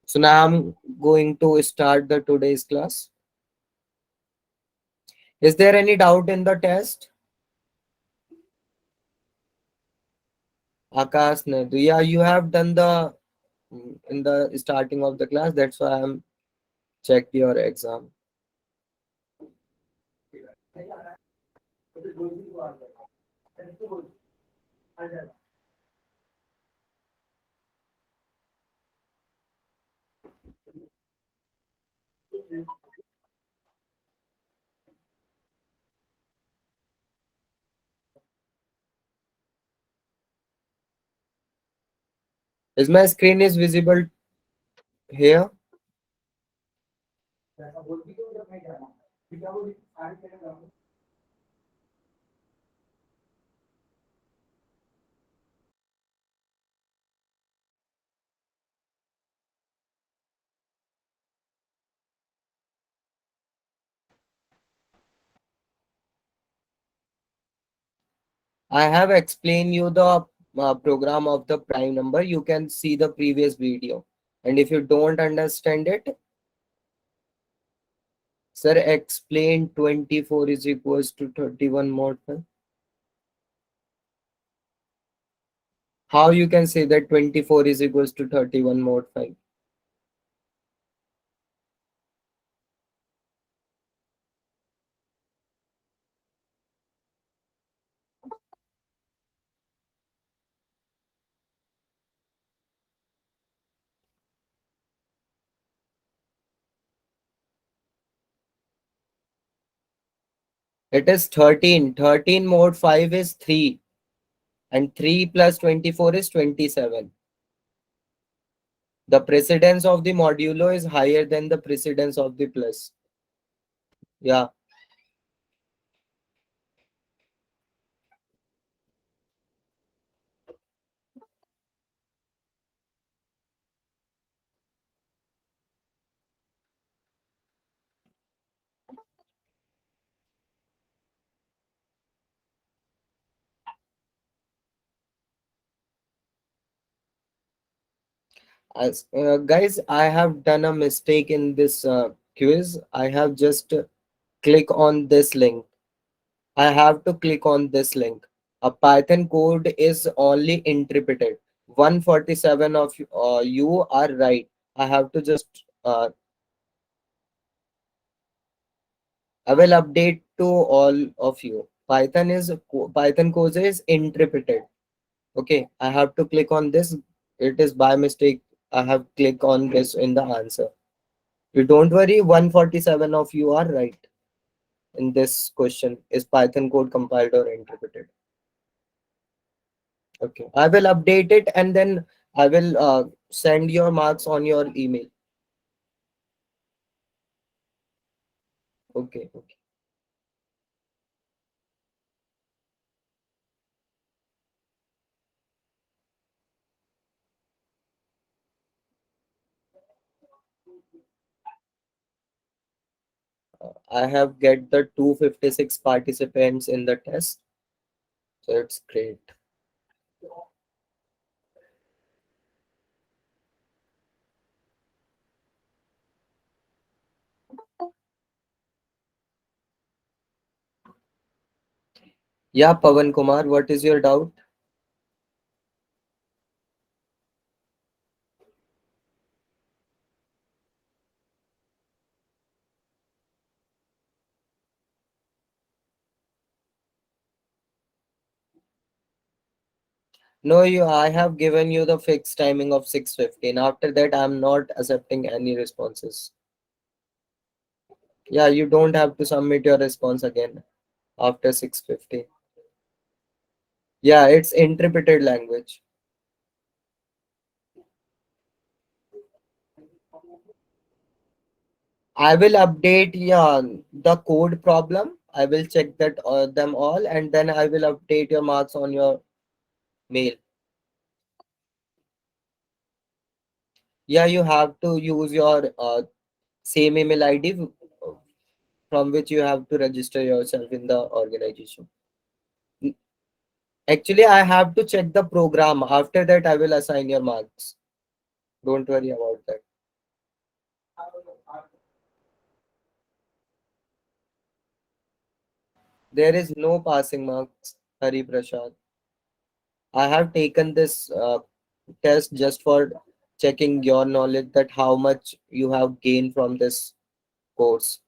So now I'm going to start the today's class. Is there any doubt in the test? Akash, Nadu. Yeah, you have done the in the starting of the class. That's why I'm checked your exam. Is my screen is visible here? I have explained you the program of the prime number. You can see the previous video. And if you don't understand it, sir, explain 24 is equals to 31 mod 5. How you can say that 24 is equals to 31 mod 5? It is 13. 13 mod 5 is 3. And 3 plus 24 is 27. The precedence of the modulo is higher than the precedence of the plus. Yeah. Guys, I have done a mistake in this quiz. I have just click on this link. I have to click on this link. A Python code is only interpreted. 147 of you are right. I have to just I will update to all of you. Python code is interpreted. Okay, I have to click on this. It is by mistake. I have clicked on this in the answer. You don't worry. 147 of you are right in this question. Is Python code compiled or interpreted? Okay, I will update it and then I will send your marks on your email. Okay, okay. I have get the 256 participants in the test, so it's great. Yeah, Pavan Kumar, what is your doubt? No, you. I have given you the fixed timing of 6:15. After that, I'm not accepting any responses. Yeah, you don't have to submit your response again after 6:15. Yeah, it's interpreted language. I will update, yeah, the code problem. I will check that them all and then I will update your marks on your mail. Yeah, you have to use your same email ID from which you have to register yourself in the organization. Actually, I have to check the program. After that, I will assign your marks. Don't worry about that. There is no passing marks, Hari Prasad. I have taken this test just for checking your knowledge, that how much you have gained from this course.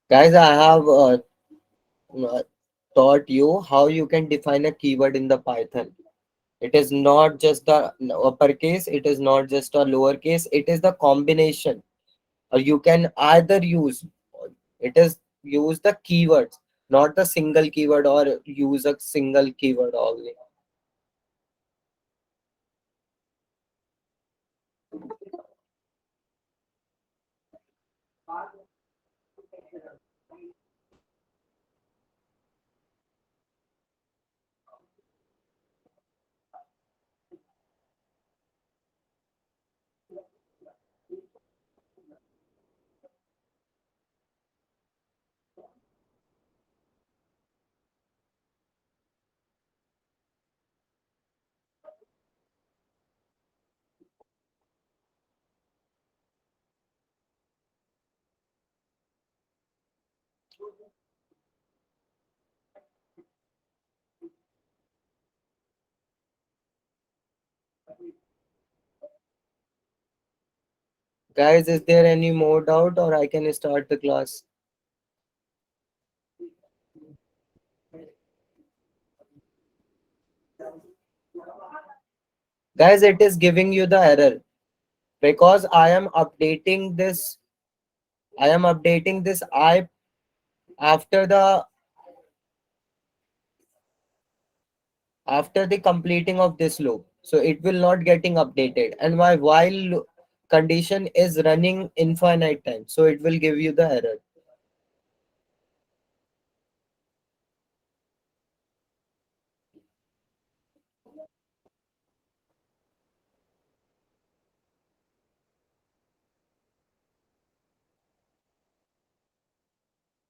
Guys, I have uh, taught you how you can define a keyword in the Python. It is not just the uppercase, it is not just a lowercase, it is the combination. Or you can either use, it is use the keywords, not the single keyword, or use a single keyword only. Guys, is there any more doubt, or I can start the class? Guys, it is giving you the error because I am updating this I after the completing of this loop. So it will not getting updated, and my while condition is running infinite time. So it will give you the error.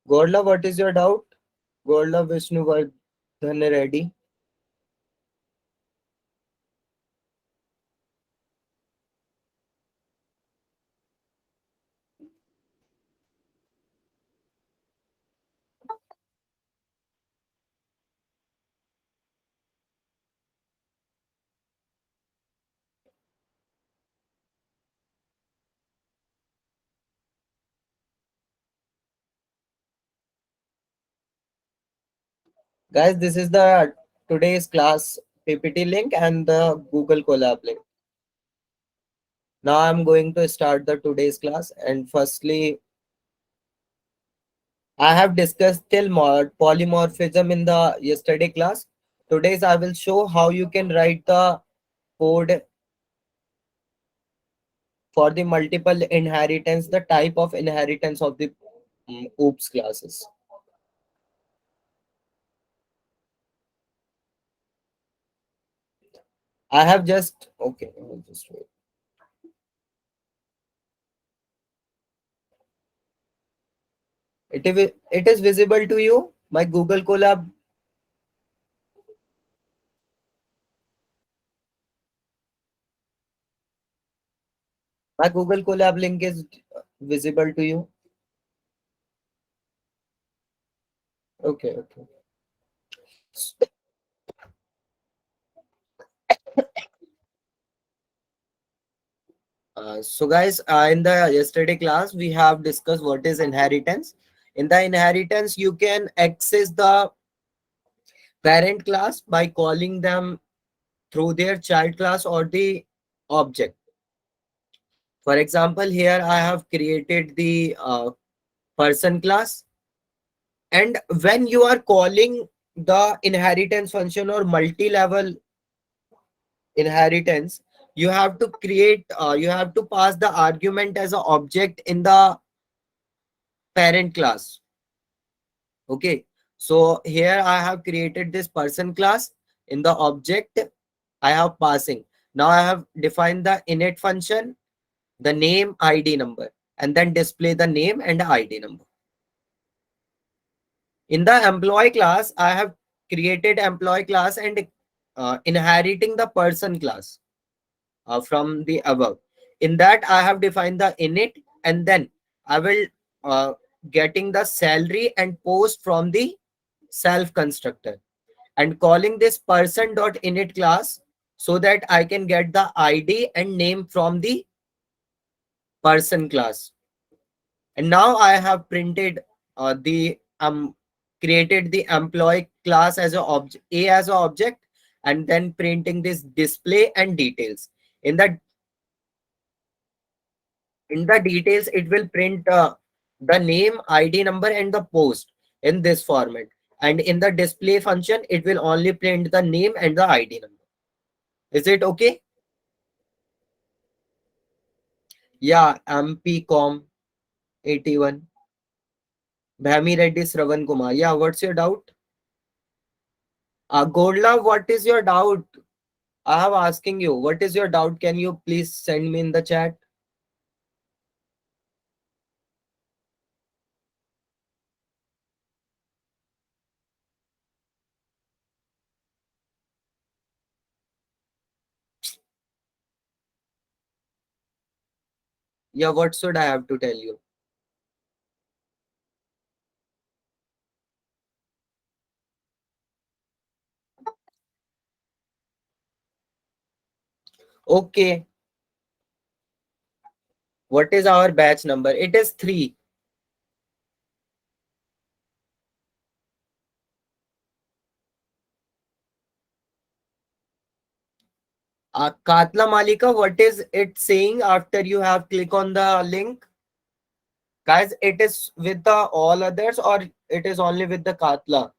Godla, what is your doubt? Godla Vishnuvardhan Reddy. Guys, this is the today's class PPT link and the Google Colab link. Now I'm going to start the today's class, and firstly I have discussed till polymorphism in the yesterday class. Today's I will show how you can write the code for the multiple inheritance, the type of inheritance of the OOPS classes. I have just okay. I'll just wait. It is visible to you. My Google Colab, my Google Colab link is visible to you. Okay, okay. So guys, in the yesterday class, we have discussed what is inheritance. In the inheritance, you can access the parent class by calling them through their child class or the object. For example, here I have created the person class, and when you are calling the inheritance function or multi-level inheritance, you have to you have to pass the argument as an object in the parent class. Okay, so here I have created this person class. In the object I have passing. Now I have defined the init function, the name, id, number, and then display the name and the id number. In the employee class I have created employee class and inheriting the person class from the above. In that I have defined the init, and then I will uh, getting the salary and post from the self constructor, and calling this person.init class so that I can get the id and name from the person class. And now I have printed the created the employee class as a object, a as a object, and then printing this display and details. In the details it will print the name, id number, and the post in this format. And in the display function it will only print the name and the id number. Is it okay? Yeah, mpcom 81. Bhami Reddy Sravan Kumar. Yeah, what's your doubt? Godla, what is your doubt? I have asking you, what is your doubt? Can you please send me in the chat? Yeah, what should I have to tell you? Okay, what is our batch number? It is 3. Katla Malika, what is it saying after you have click on the link? Guys, it is with the all others or it is only with the Katla?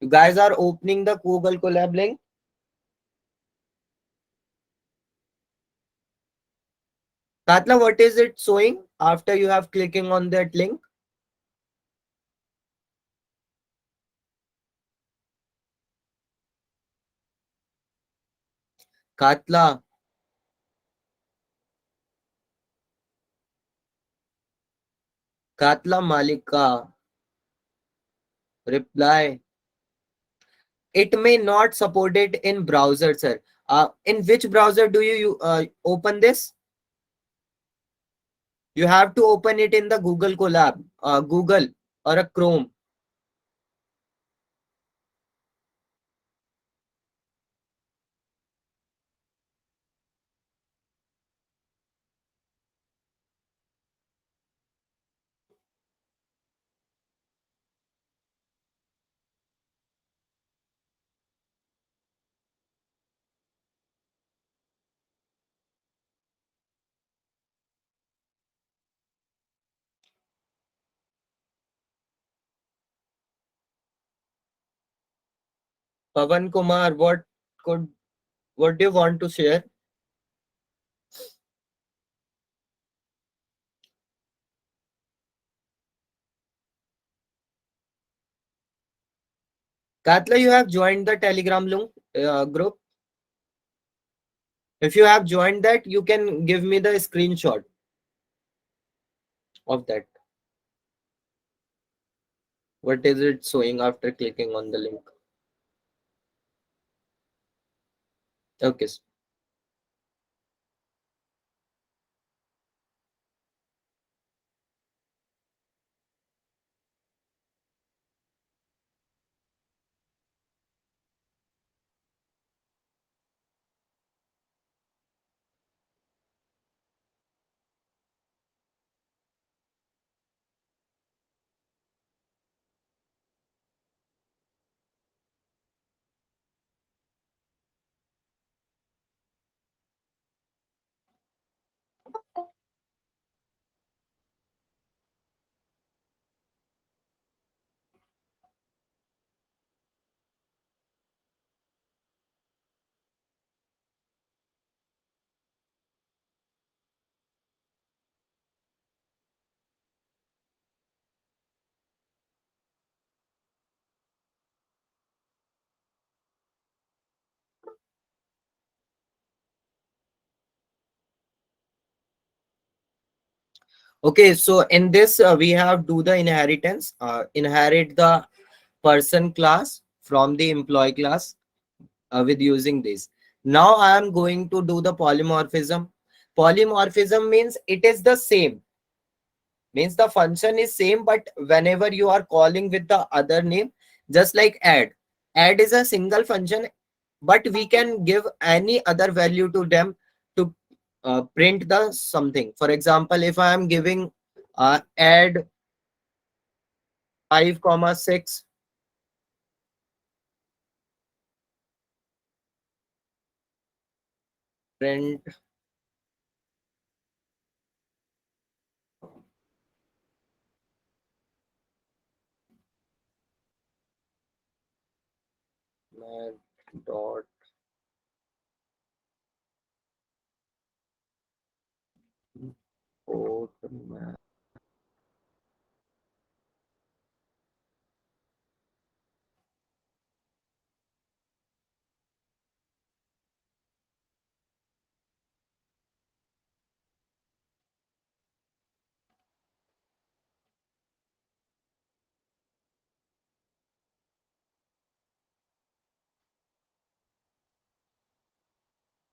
You guys are opening the Google Colab link. Katla, what is it showing after you have clicking on that link? Katla, Katla Malika, reply. It may not support it in browser, sir. In which browser do you open this? You have to open it in the Google Colab, Google or a Chrome. Pavan Kumar, could what do you want to share? Katla, you have joined the Telegram group. If you have joined that, you can give me the screenshot of that. What is it showing after clicking on the link? Okay. Okay, so in this we have do the inheritance, inherit the person class from the employee class with using this. Now I am going to do the polymorphism. Polymorphism means it is the same, means the function is same, but whenever you are calling with the other name, just like add is a single function, but we can give any other value to them to print the something. For example, if I am giving add 5 comma 6, print math dot code math.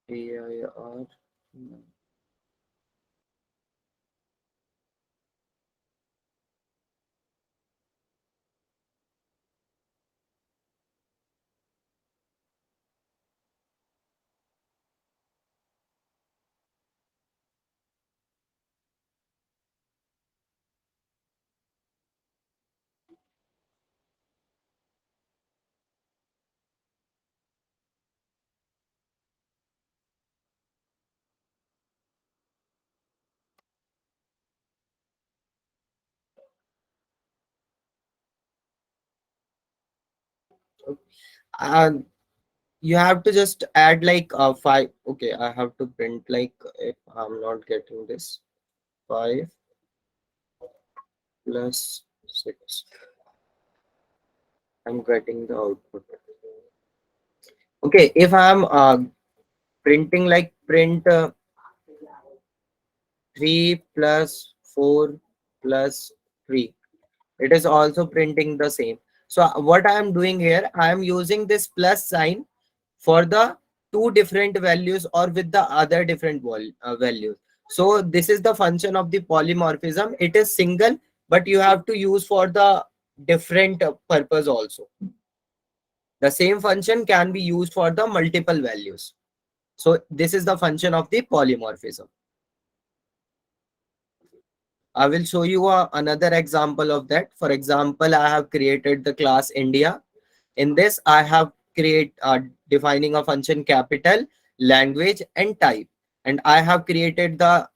AIR. And you have to just add like 5. Okay, I have to print like, if I'm not getting this, 5 plus 6, I'm getting the output. Okay, if I'm printing like print 3 plus 4 plus 3, it is also printing the same. So what I am doing here, I am using this plus sign for the two different values or with the other different values. So this is the function of the polymorphism. It is single, but you have to use for the different purpose also. The same function can be used for the multiple values. So this is the function of the polymorphism. I will show you another example of that. For example, I have created the class India. In this, I have defining a function capital, language, and type. And I have created the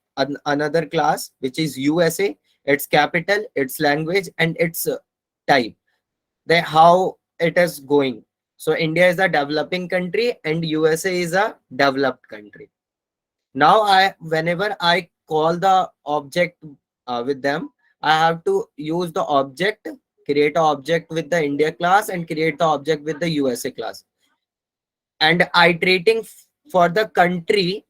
another class which is USA. It's capital, its language, and its type. They how it is going. So India is a developing country and USA is a developed country. Now I whenever I call the object with them, I have to use the object, create an object with the India class and create the object with the USA class, and iterating for the country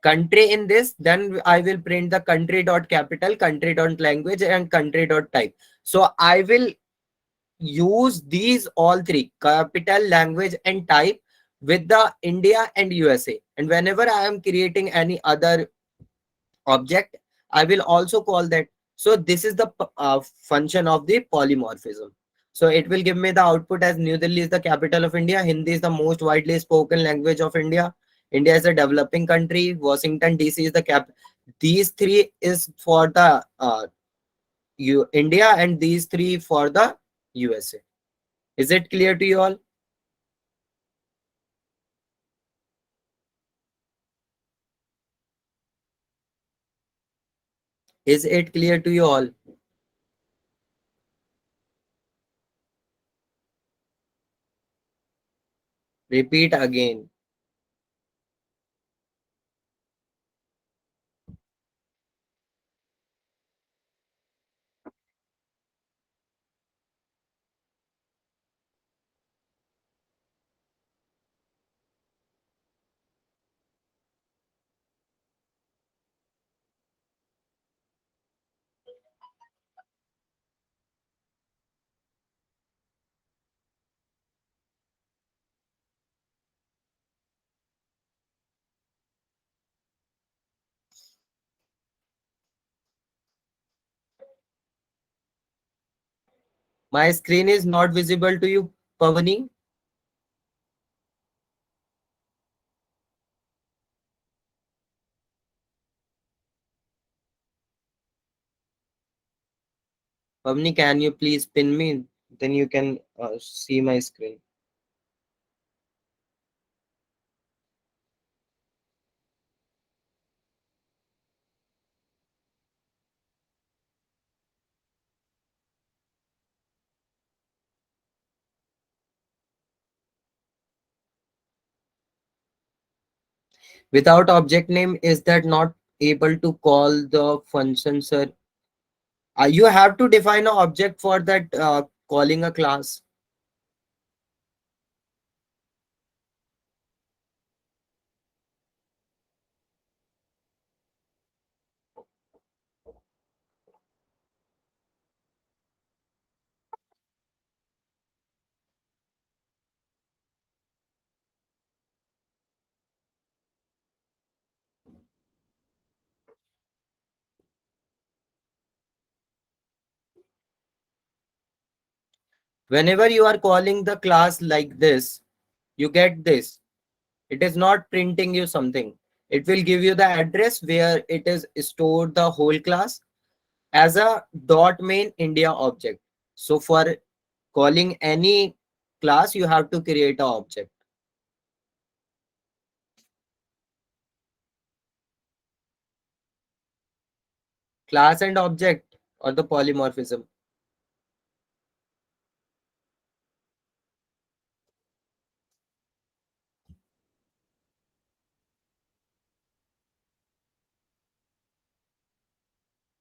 in this, then I will print the country dot capital, country dot language, and country dot type. So I will use these all three, capital, language, and type, with the India and USA. And whenever I am creating any other object, I will also call that. So this is the function of the polymorphism. So it will give me the output as New Delhi is the capital of India, Hindi is the most widely spoken language of India, India is a developing country, Washington DC is the cap. These three is for the India, and these three for the USA. Is it clear to you all? Is it clear to you all? Repeat again. My screen is not visible to you, Pavani. Pavani, can you please pin me? Then you can see my screen. Without object name, is that not able to call the function, sir? You have to define an object for that calling a class. Whenever you are calling the class like this, you get this. It is not printing you something. It will give you the address where it is stored the whole class as a dot main India object. So for calling any class, you have to create a object. Class and object or the polymorphism.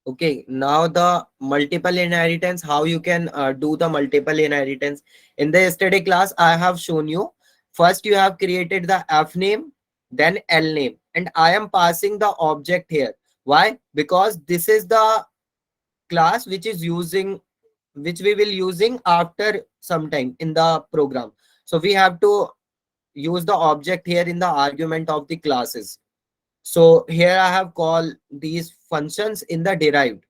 Okay, now the multiple inheritance, how you can do the multiple inheritance. In the yesterday class, I have shown you. First, you have created the F name, then L name, and I am passing the object here. Why? Because this is the class which we will using after some time in the program. So we have to use the object here in the argument of the classes. So here I have called these functions in the derived,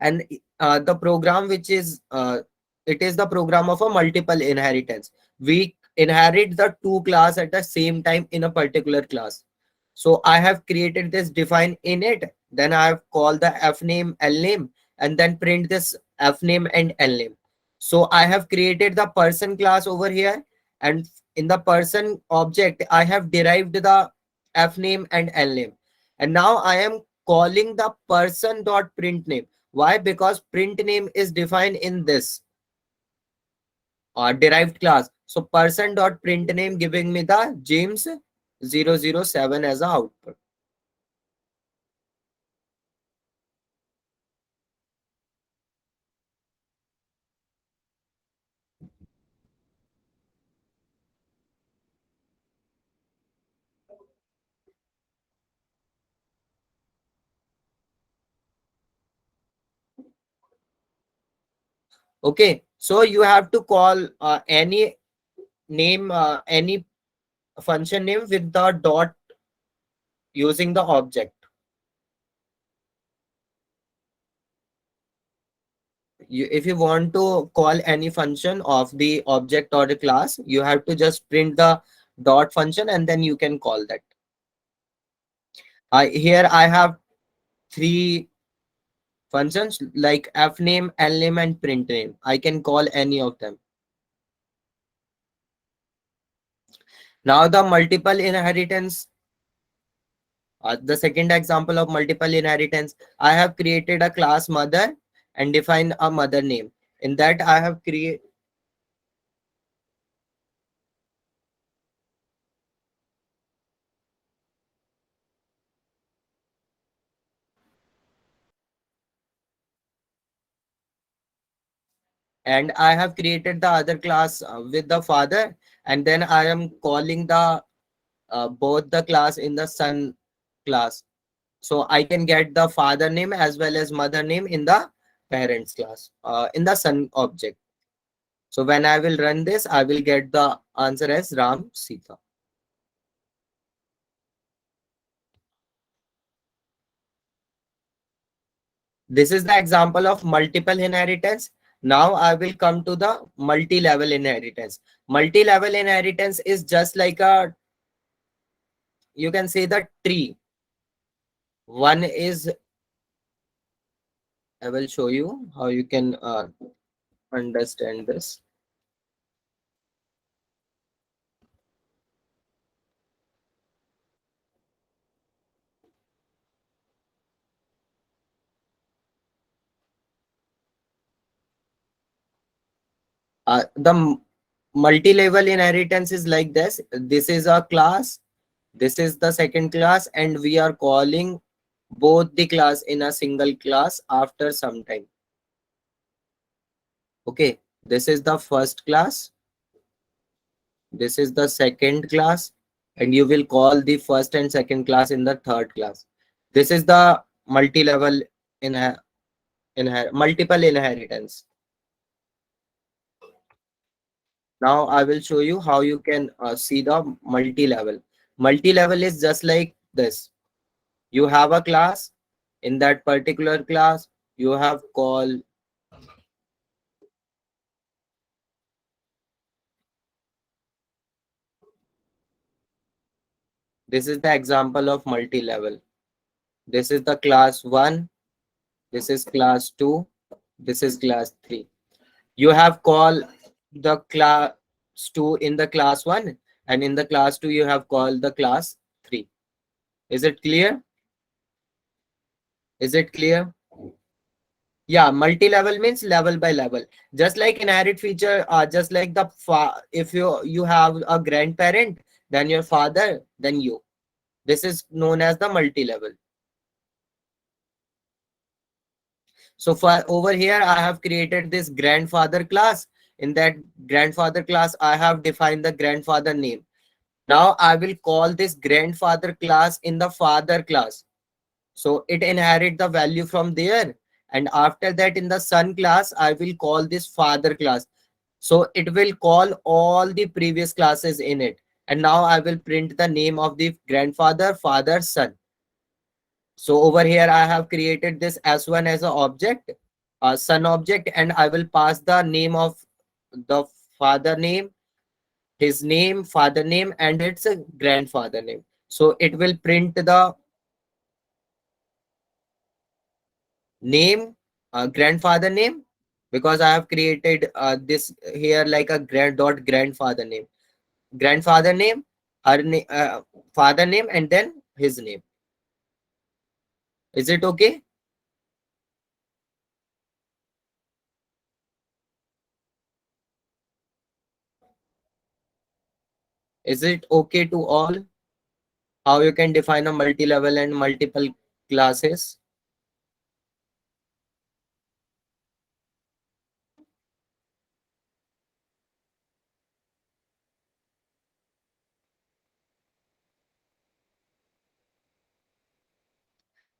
and the program which is it is the program of a multiple inheritance. We inherit the two class at the same time in a particular class. So I have created this define in it, then I have called the F name, L name, and then print this F name and L name. So I have created the person class over here, and in the person object I have derived the F name and L name, and now I am calling the person dot print name. Why? Because print name is defined in this derived class. So person dot print name giving me the James 007 as a output. Okay, so you have to call any name, any function name with the dot using the object. If you want to call any function of the object or the class, you have to just print the dot function and then you can call that. Here I have three functions like fname, lname, and print name. I can call any of them. Now the multiple inheritance, the second example of multiple inheritance, I have created a class mother and defined a mother name. In that I have created, and I have created the other class with the father, and then I am calling the both the class in the son class. So I can get the father name as well as mother name in the parents class in the son object. So when I will run this, I will get the answer as Ram Sita. This is the example of multiple inheritance. Now I will come to the multi-level inheritance. Multi-level inheritance is just like a, you can say, the tree. One is, I will show you how you can understand this. The multi-level inheritance is like this. This is a class, this is the second class, and we are calling both the class in a single class after some time. Okay, this is the first class, this is the second class, and you will call the first and second class in the third class. This is the multi-level multiple inheritance. Now I will show you how you can see the multi-level. Multi-level is just like this. You have a class. In that particular class, you have call. This is the example of multi-level. This is the class 1. This is class 2. This is class 3. You have call the class 2 in the class 1, and in the class 2 you have called the class 3. Is it clear? Is it clear? Yeah, multi-level means level by level. Just like inherit feature, just like the if you have a grandparent, then your father, then you. This is known as the multi-level. So for over here, I have created this grandfather class. In that grandfather class, I have defined the grandfather name. Now I will call this grandfather class in the father class. So it inherit the value from there. And after that, in the son class, I will call this father class. So it will call all the previous classes in it. And now I will print the name of the grandfather, father, son. So over here, I have created this S1 as an object, a son object, and I will pass the name of the father name, his name, father name, and its a grandfather name. So it will print the name, grandfather name, because I have created this here like a grandfather name, grandfather name, her name, father name, and then his name. Is it okay? Is it okay to all? How you can define a multi-level and multiple classes?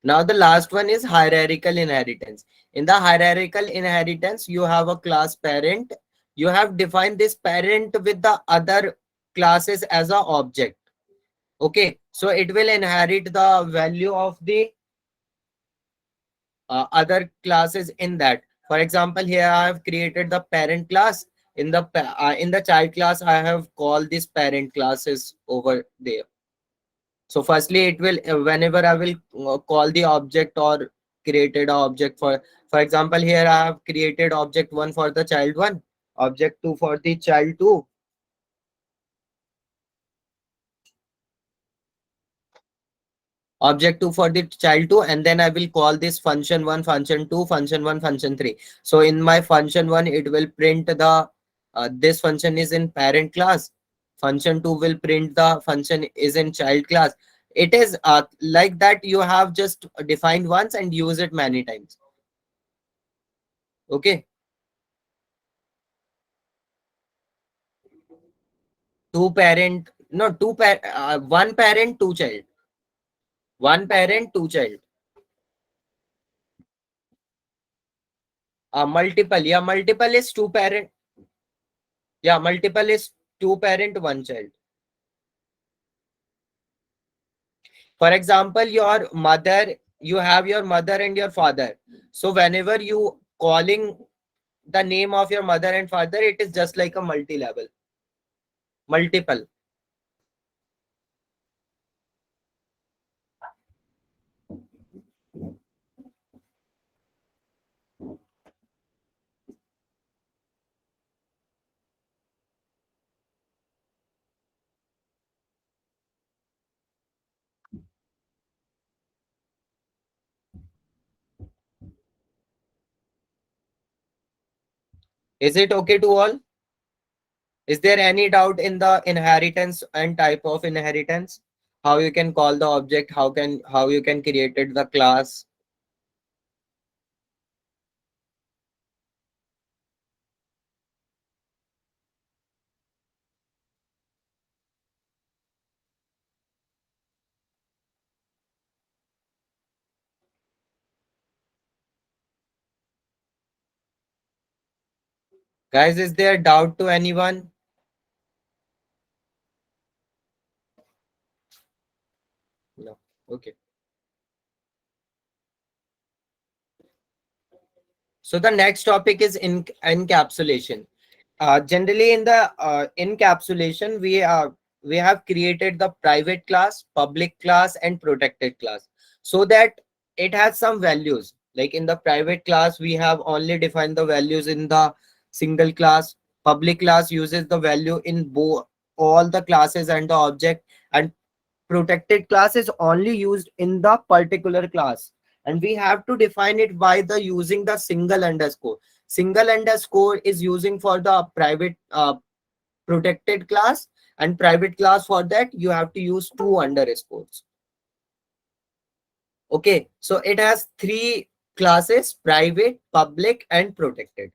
Now the last one is hierarchical inheritance. In the hierarchical inheritance, you have a class parent. You have defined this parent with the other classes as a object. Okay, so it will inherit the value of the other classes in that. For example, here I have created the parent class. In the child class, I have called this parent classes over there. So firstly, it will whenever I will call the object or created a object for example, here I have created object 1 for the child 1, object 2 for the child 2, object 2 for the child 2, and then I will call this function 1, function 2, function 1, function 3. So in my function 1, it will print the this function is in parent class. Function 2 will print the function is in child class. It is like that. You have just defined once and use it many times. Okay, two parent, no, one parent, two child, one parent, two child. Multiple, yeah, multiple is two parent. Yeah, multiple is two parent, one child. For example, your mother, you have your mother and your father. So whenever you calling the name of your mother and father, it is just like a multi-level, multiple. Is it okay to all? Is there any doubt in the inheritance and type of inheritance? How you can call the object? How you can create it the class? Guys, is there doubt to anyone? No. Okay. So the next topic is encapsulation. Generally, in the encapsulation, we have created the private class, public class, and protected class, so that it has some values. Like in the private class, we have only defined the values in the single class. Public class uses the value in both all the classes and the object, and protected class is only used in the particular class, and we have to define it by the using the single underscore. Single underscore is using for the private protected class, and private class, for that you have to use two underscores. Okay, so it has three classes: private, public, and protected.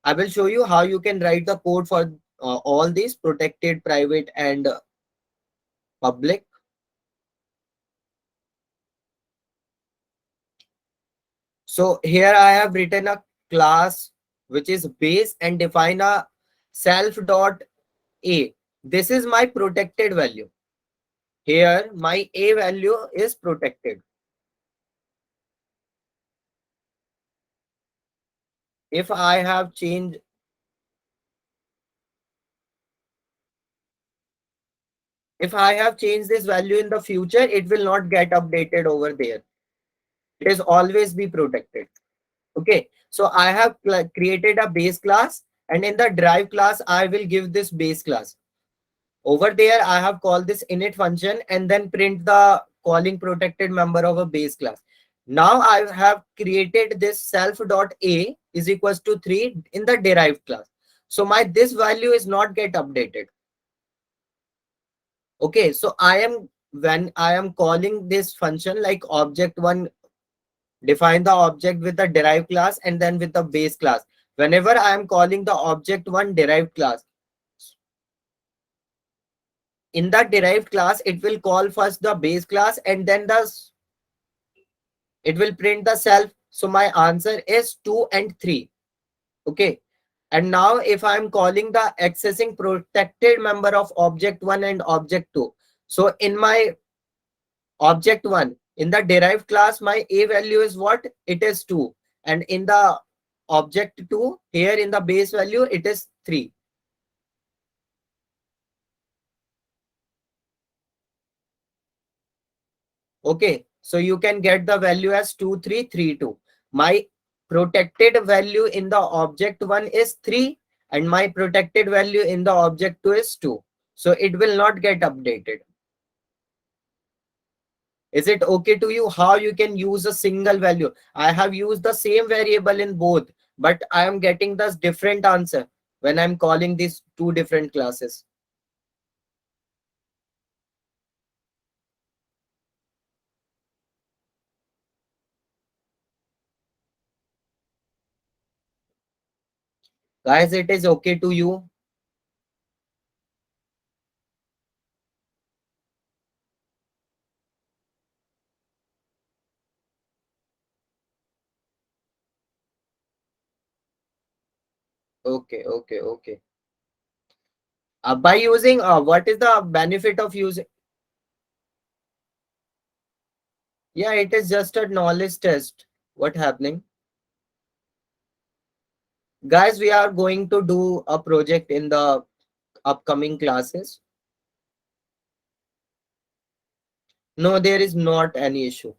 I will show you how you can write the code for all these: protected, private, and public. So here I have written a class which is base and define a self dot a. This is my protected value. Here my a value is protected. If I have changed, if I have changed this value in the future, it will not get updated over there. It is always be protected. Okay. So I have created a base class, and in the drive class, I will give this base class. Over there, I have called this init function and then print the calling protected member of a base class. Now I have created this self dot a is equals to 3 in the derived class. So my this value is not get updated. Okay, so when I am calling this function like object one, define the object with the derived class and then with the base class. Whenever I am calling the object one derived class, in the derived class, it will call first the base class and then it will print the self. So my answer is 2 and 3. Okay. And now if I'm calling the accessing protected member of object 1 and object 2. So in my object 1, in the derived class, my a value is what? It is 2. And in the object 2, here in the base value, it is 3. Okay, so you can get the value as 2332. My protected value in the object 1 is 3 and my protected value in the object 2 is 2. So it will not get updated. Is it okay to you how you can use a single value? I have used the same variable in both, but I am getting the different answer when I'm calling these two different classes. Guys, it is okay to you? Okay, okay, okay. By using what is the benefit of using? Yeah, it is just a knowledge test. What happening? Guys, we are going to do a project in the upcoming classes. No, there is not any issue.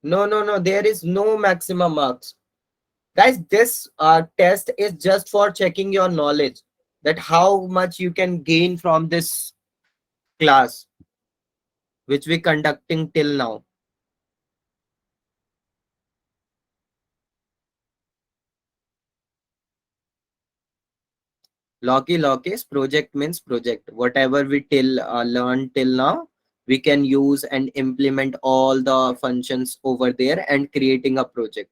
No, no, no, there is no maximum marks. Guys, this test is just for checking your knowledge, that how much you can gain from this class which we conducting till now. Loki project means project. Whatever we till learn till now, we can use and implement all the functions over there and creating a project.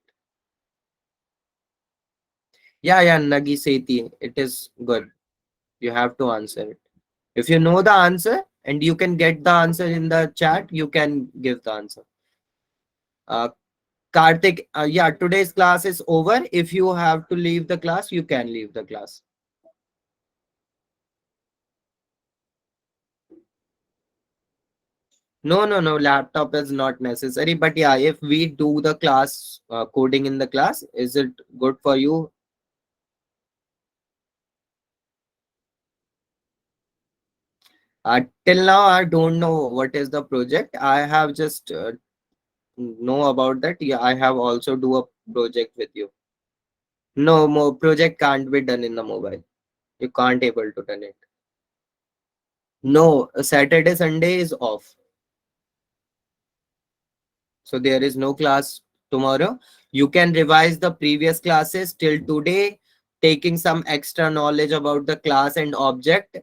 Yeah, yeah, Nagi Seti. It is good. You have to answer it. If you know the answer and you can get the answer in the chat, you can give the answer. Uh, Karthik, yeah, today's class is over. If you have to leave the class, you can leave the class. No, no, no, laptop is not necessary. But yeah, if we do the class coding in the class, is it good for you? Till now, I don't know what is the project. I have just know about that. Yeah, I have also do a project with you. No, more project can't be done in the mobile. You can't able to done it. No, Saturday, Sunday is off. So there is no class tomorrow. You can revise the previous classes till today, taking some extra knowledge about the class and object,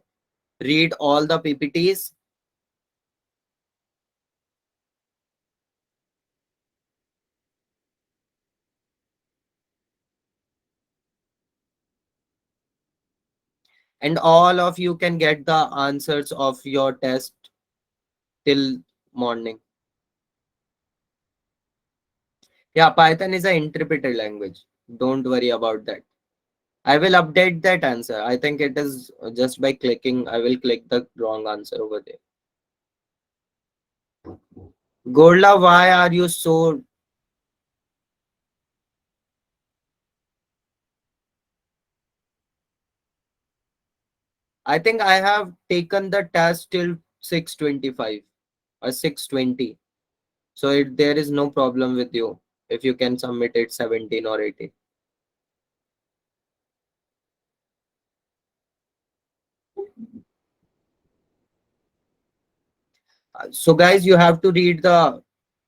read all the PPTs, and all of you can get the answers of your test till morning. Yeah, Python is an interpreted language. Don't worry about that. I will update that answer. I think it is just by clicking, I will click the wrong answer over there. Gorla, why are you so? I think I have taken the test till 6:25 or 6:20. So there is no problem with you if you can submit it 17 or 18. So guys, you have to read the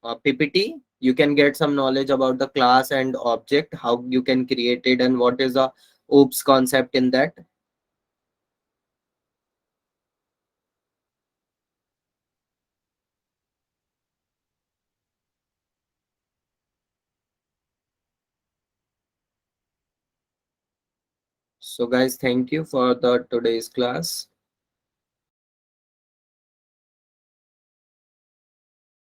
PPT. You can get some knowledge about the class and object, how you can create it and what is the OOPS concept in that. So guys, thank you for the today's class.